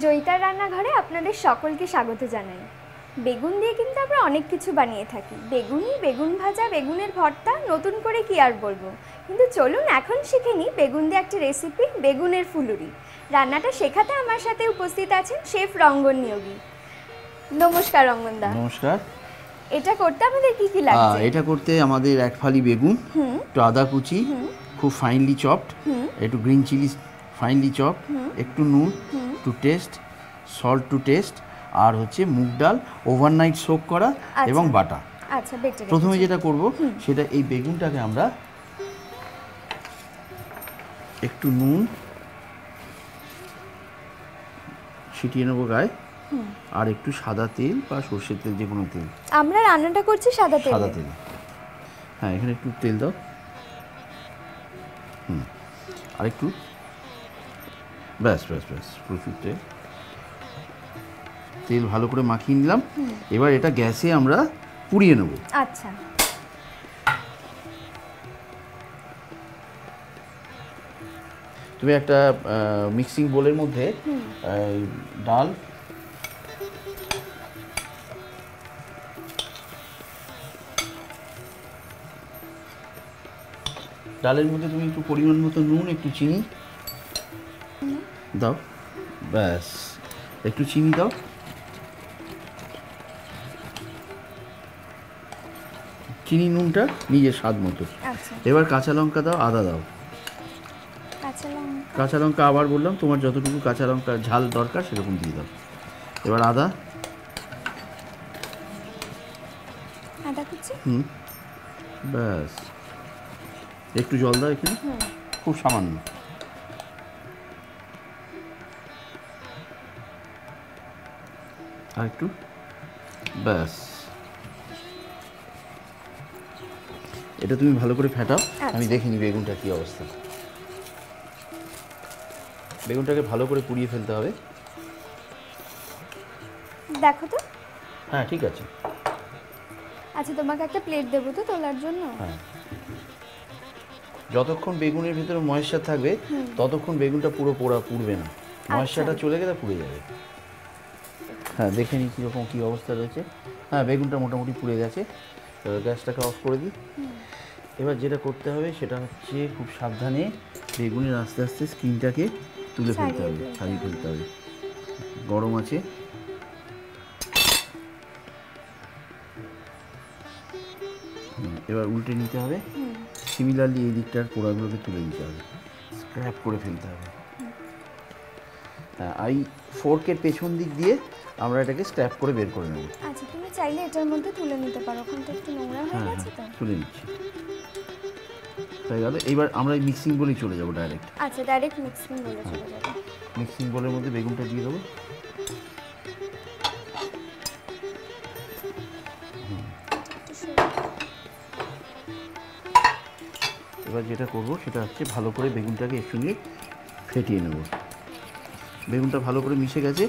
জয়িতার রান্নাঘরে আপনাদের সকলকে স্বাগত জানাই। বেগুন দিয়ে কিন্তু আমরা অনেক কিছু বানিয়ে থাকি, বেগুনি, বেগুন ভাজা, বেগুনের ভর্তা, নতুন করে কি আর বলবো। কিন্তু চলুন এখন শিখে নিই বেগুন দিয়ে একটা রেসিপি, বেগুনের ফুলুরি। রান্নাটা শেখাতে আমার সাথে উপস্থিত আছেন শেফ রঙ্গন নিয়োগী। নমস্কার রঙ্গনদা। নমস্কার। এটা করতে আমাদের কি কি লাগছে? এটা করতে আমাদের এক ফালি বেগুন, একটু আদা কুচি, খুব ফাইনলি চপড, একটু গ্রিন চিলি ফাইনলি চপ, একটু নুন to taste, salt to taste, আর হচ্ছে মুগ ডাল ওভারনাইট সোক করা এবং বাটা। আচ্ছা, বেটার। প্রথমে যেটা করব সেটা এই বেগুনটাকে আমরা একটু নুন ছিটিয়ে নেবো গায়ে, আর একটু সাদা তেল বা সর্ষের তেল, যে কোনো তেল। আমরা রান্নাটা করছি সাদা তেল। সাদা তেল, হ্যাঁ, এখানে একটু তেল দাও। আর একটু, ব্যাস ব্যাস ব্যাস, প্রচুর তেল। তেল ভালো করে মাখিয়ে নিলাম। এবার এটা গ্যাসে আমরা পুড়িয়ে নেব। আচ্ছা, তুমি একটা মিক্সিং বোলের মধ্যে ডাল, ডালের মধ্যে তুমি একটু পরিমাণ মতো নুন, একটু চিনি দাও, ব্যাস, একটু চিনি দাও, চিনি নুনটা নিজের স্বাদ মতো। এবার কাঁচা লঙ্কা দাও, আদা দাও। কাঁচা লঙ্কা আবার বললাম, তোমার যতটুকু কাঁচা লঙ্কা ঝাল দরকার সেরকম দিয়ে দাও। এবার আদা, ব্যাস, একটু জল দাও এখানে, খুব সামান্য। আর একটু, ব্যাস। এটা তুমি ভালো করে ফেটাও, আমি দেখিনি বেগুনটা কি অবস্থা। বেগুনটাকে ভালো করে পুড়িয়ে ফেলতে হবে। দেখো তো। হ্যাঁ, ঠিক আছে। আচ্ছা, তোমাকে একটা প্লেট দেবো তো তোলার জন্য? হ্যাঁ, যতক্ষণ বেগুনের ভিতরে ময়েশ্চার থাকবে ততক্ষণ বেগুনটা পুরো পুড়বে না। ময়েশ্চারটা চলে গেলে পুড়ে যাবে। হ্যাঁ, দেখে নিই কীরকম কী অবস্থা রয়েছে। হ্যাঁ, বেগুনটা মোটামুটি পুড়ে গেছে। গ্যাসটাকে অফ করে দিই। এবার যেটা করতে হবে সেটা হচ্ছে খুব সাবধানে বেগুনের আস্তে আস্তে স্কিনটাকে তুলে ফেলতে হবে, ছাড়িয়ে ফেলতে হবে। গরম আছে। এবার উল্টে নিতে হবে। সিমিলারলি এই দিকটার পোড়াগুলোকে তুলে দিতে হবে, স্ক্র্যাপ করে ফেলতে হবে। হ্যাঁ, এই ফোর্কের পেছন দিক দিয়ে আমরা এটাকে স্ক্র্যাপ করে বের করে নেব। আচ্ছা, তুমি চাইলে এটার মধ্যে তুলে নিতে পারো, ওখানটা একটু নোংরা হয়ে গেছে তো। তুলে নিচ্ছি, হয়ে গেল। এবার আমরা এই মিক্সিং বলেই চলে যাব ডাইরেক্ট। আচ্ছা, ডাইরেক্ট মিক্সিং বলে চলে যাব। মিক্সিং বোলের মধ্যে বেগুনটা দিয়ে দেবো। এবার যেটা করব সেটা হচ্ছে ভালো করে বেগুনটাকে এর সঙ্গে ফেটিয়ে নেব। বেগুনটা ভালো করে মিশে গেছে।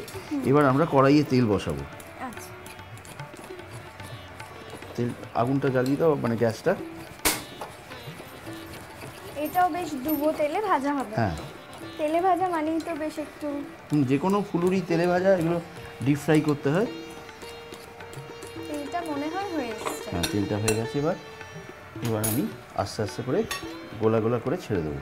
এবার আমরা কড়াইয়ে তেল বসাবো। আচ্ছা, তেল, আগুনটা জ্বালিয়ে দাও, মানে গ্যাসটা। এটাও বেশ ডুবো তেলে ভাজা হবে? হ্যাঁ, তেলে ভাজা মানেই তো বেশ একটু, যে কোনো ফুলুরি তেলে ভাজা, এগুলো ডিপ ফ্রাই করতে হয়। তেলটা মনে হয় হয়ে এসেছে। হ্যাঁ, তেলটা হয়ে গেছে। এবার আমি আস্তে আস্তে করে গোলা গোলা করে ছেড়ে দেবো।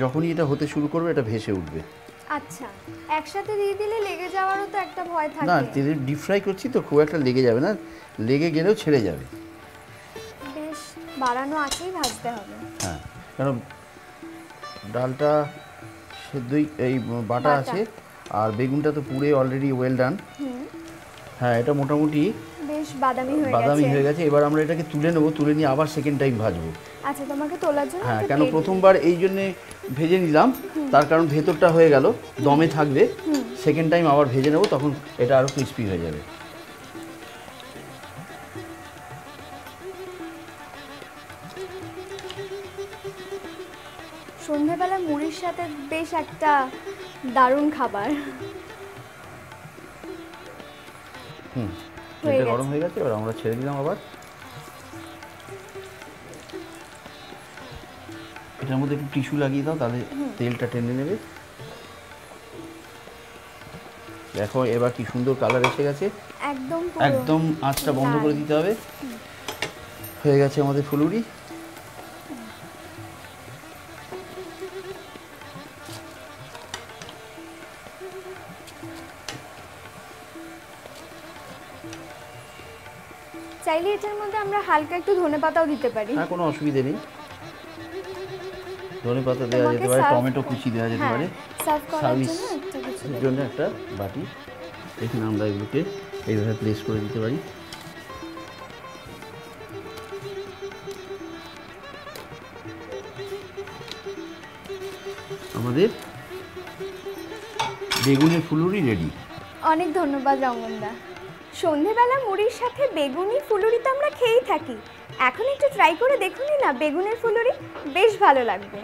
যখনই এটা হতে শুরু করবে এটা ভেসে উঠবে। আচ্ছা, একসাথে দিয়ে দিলে লেগে যাওয়ারও তো একটা ভয় থাকে। না, তেলে ডিপ ফ্রাই করছি তো খুব একটা লেগে যাবে না, লেগে গেলেও ছেড়ে যাবে। বেশ বাড়ানো আঁচেই ভাজতে হবে। হ্যাঁ, কারণ ডালটা সেদ্ধই, এই বাটা আছে, আর বেগুনটা তো পুড়ে অলরেডি ওয়েল ডান। হ্যাঁ, এটা মোটামুটি বেশ বাদামি হয়ে গেছে। এবার আমরা এটাকে তুলে নেব, তুলে নিয়ে আবার সেকেন্ড টাইম ভাজবো। আচ্ছা, তোমাকে তোলার জন্য? হ্যাঁ, কেন প্রথমবার এই জন্যে ভেজে নিলাম, তার কারণ ভেতরটা হয়ে গেল, দমে থাকবে। সেকেন্ড টাইম আবার ভেজে নেব, তখন এটা আরও ক্রিস্পি হয়ে যাবে। সন্ধ্যাবেলা মুড়ির সাথে বেশ একটা দারুণ খাবার। গরম হয়ে গেছে, এবার আমরা ছেড়ে দিলাম আবার। এটার মধ্যে একটু টিস্যু লাগিয়ে দাও, তাহলে তেলটা টেনে নেবে। দেখো এবার কি সুন্দর কালার এসে গেছে, একদম একদম আঁচটা বন্ধ করে দিতে হবে। হয়ে গেছে আমাদের ফুলুরি। চাইলে এটার মধ্যে আমরা হালকা একটু ধনেপাতাও দিতে পারি। হ্যাঁ, কোনো অসুবিধে নেই, ধনেপাতা দেওয়া যেতে পারে, টমেটো কুচি দেওয়া যেতে পারে। সার্ভ করার সার্ভিস জন্য একটা কিছু এর জন্য একটা বাটি, এখানে আমরা এগুলোকে এইভাবে প্লেস করে দিতে পারি। আমাদের বেগুনের ফুলুরি রেডি। অনেক ধন্যবাদ রঙ্গনদা। সন্ধেবেলা মুড়ির সাথে বেগুনি ফুলুরি তো আমরা খেয়েই থাকি, এখন একটু ট্রাই করে দেখুনই না বেগুনের ফুলুরি, বেশ ভালো লাগবে।